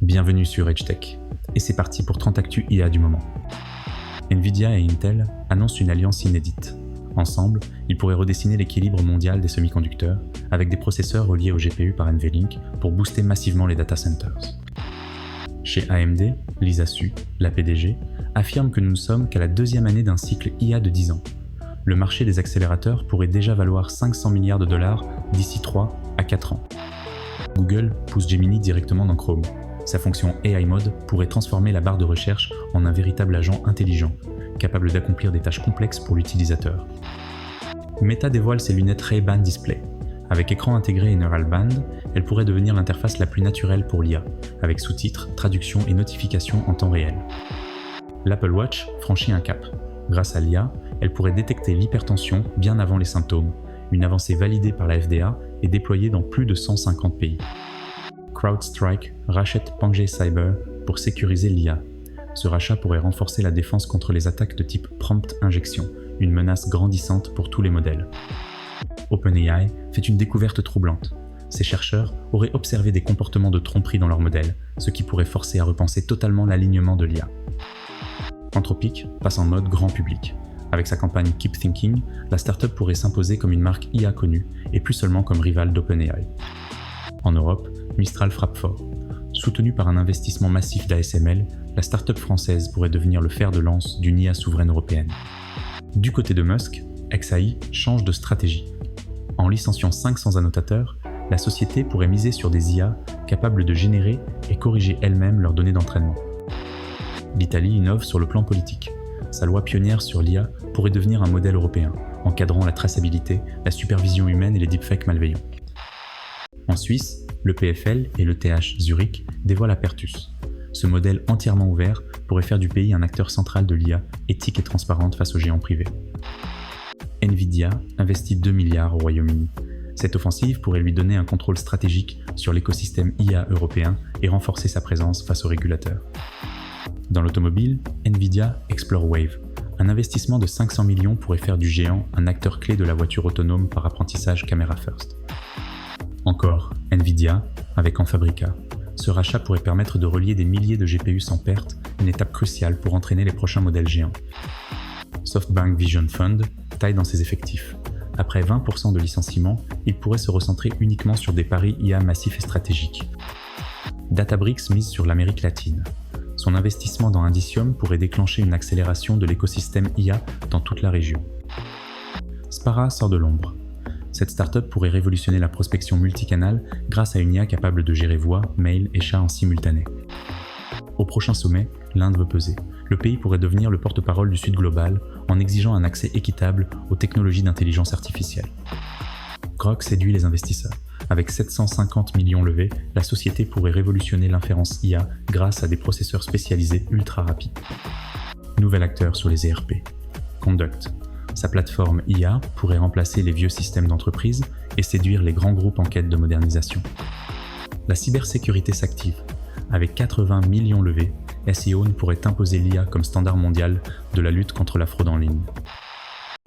Bienvenue sur EdgeTech, et c'est parti pour 30 actus IA du moment. Nvidia et Intel annoncent une alliance inédite. Ensemble, ils pourraient redessiner l'équilibre mondial des semi-conducteurs avec des processeurs reliés au GPU par NVLink pour booster massivement les data centers. Chez AMD, Lisa Su, la PDG, affirme que nous ne sommes qu'à la deuxième année d'un cycle IA de 10 ans. Le marché des accélérateurs pourrait déjà valoir 500 milliards de dollars d'ici 3 à 4 ans. Google pousse Gemini directement dans Chrome. Sa fonction AI Mode pourrait transformer la barre de recherche en un véritable agent intelligent, capable d'accomplir des tâches complexes pour l'utilisateur. Meta dévoile ses lunettes Ray-Ban Display. Avec écran intégré et Neural Band, elle pourrait devenir l'interface la plus naturelle pour l'IA, avec sous-titres, traductions et notifications en temps réel. L'Apple Watch franchit un cap. Grâce à l'IA, elle pourrait détecter l'hypertension bien avant les symptômes, une avancée validée par la FDA et déployée dans plus de 150 pays. CrowdStrike rachète Pangai Cyber pour sécuriser l'IA. Ce rachat pourrait renforcer la défense contre les attaques de type prompt injection, une menace grandissante pour tous les modèles. OpenAI fait une découverte troublante. Ces chercheurs auraient observé des comportements de tromperie dans leurs modèles, ce qui pourrait forcer à repenser totalement l'alignement de l'IA. Anthropic passe en mode grand public. Avec sa campagne Keep Thinking, la startup pourrait s'imposer comme une marque IA connue et plus seulement comme rivale d'OpenAI. En Europe, Mistral frappe fort. Soutenue par un investissement massif d'ASML, la startup française pourrait devenir le fer de lance d'une IA souveraine européenne. Du côté de Musk, xAI change de stratégie. En licenciant 500 annotateurs, la société pourrait miser sur des IA capables de générer et corriger elles-mêmes leurs données d'entraînement. L'Italie innove sur le plan politique. Sa loi pionnière sur l'IA pourrait devenir un modèle européen, encadrant la traçabilité, la supervision humaine et les deepfakes malveillants. En Suisse, le PFL et le TH Zurich dévoilent Apertus. Ce modèle entièrement ouvert pourrait faire du pays un acteur central de l'IA éthique et transparente face aux géants privés. Nvidia investit 2 milliards au Royaume-Uni. Cette offensive pourrait lui donner un contrôle stratégique sur l'écosystème IA européen et renforcer sa présence face aux régulateurs. Dans l'automobile, Nvidia explore Wave. Un investissement de 500 millions pourrait faire du géant un acteur clé de la voiture autonome par apprentissage Camera First. Encore, Nvidia, avec Enfabrica. Ce rachat pourrait permettre de relier des milliers de GPU sans perte, une étape cruciale pour entraîner les prochains modèles géants. SoftBank Vision Fund taille dans ses effectifs. Après 20% de licenciements, il pourrait se recentrer uniquement sur des paris IA massifs et stratégiques. Databricks mise sur l'Amérique latine. Son investissement dans Indicium pourrait déclencher une accélération de l'écosystème IA dans toute la région. Spara sort de l'ombre. Cette startup pourrait révolutionner la prospection multicanale grâce à une IA capable de gérer voix, mail et chat en simultané. Au prochain sommet, l'Inde veut peser. Le pays pourrait devenir le porte-parole du Sud global en exigeant un accès équitable aux technologies d'intelligence artificielle. Grok séduit les investisseurs. Avec 750 millions levés, la société pourrait révolutionner l'inférence IA grâce à des processeurs spécialisés ultra rapides. Nouvel acteur sur les ERP. Conduct. Sa plateforme IA pourrait remplacer les vieux systèmes d'entreprise et séduire les grands groupes en quête de modernisation. La cybersécurité s'active. Avec 80 millions levés, SEO pourrait imposer l'IA comme standard mondial de la lutte contre la fraude en ligne.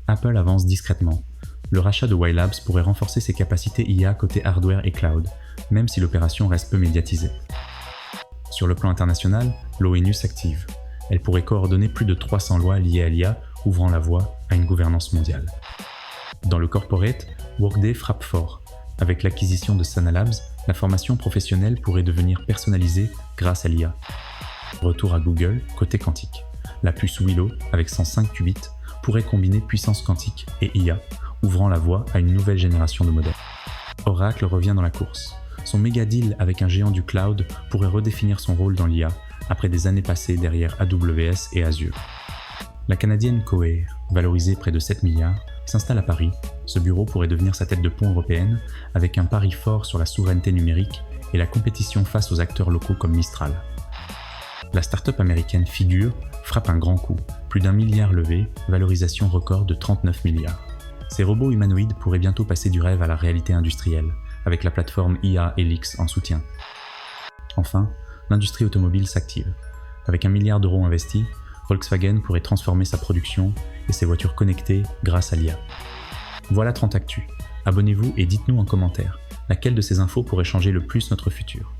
Apple avance discrètement. Le rachat de Y-Labs pourrait renforcer ses capacités IA côté hardware et cloud, même si l'opération reste peu médiatisée. Sur le plan international, l'ONU s'active. Elle pourrait coordonner plus de 300 lois liées à l'IA, ouvrant la voie à une gouvernance mondiale. Dans le corporate, Workday frappe fort. Avec l'acquisition de Sana Labs, la formation professionnelle pourrait devenir personnalisée grâce à l'IA. Retour à Google, côté quantique. La puce Willow, avec 105 qubits, pourrait combiner puissance quantique et IA, ouvrant la voie à une nouvelle génération de modèles. Oracle revient dans la course. Son méga deal avec un géant du cloud pourrait redéfinir son rôle dans l'IA après des années passées derrière AWS et Azure. La canadienne Cohere, valorisée près de 7 milliards, s'installe à Paris. Ce bureau pourrait devenir sa tête de pont européenne avec un pari fort sur la souveraineté numérique et la compétition face aux acteurs locaux comme Mistral. La start-up américaine Figure frappe un grand coup, plus d'1 milliard levé, valorisation record de 39 milliards. Ces robots humanoïdes pourraient bientôt passer du rêve à la réalité industrielle, avec la plateforme IA Helix en soutien. Enfin, l'industrie automobile s'active. Avec 1 milliard d'euros investis, Volkswagen pourrait transformer sa production et ses voitures connectées grâce à l'IA. Voilà 30 actus. Abonnez-vous et dites-nous en commentaire, laquelle de ces infos pourrait changer le plus notre futur.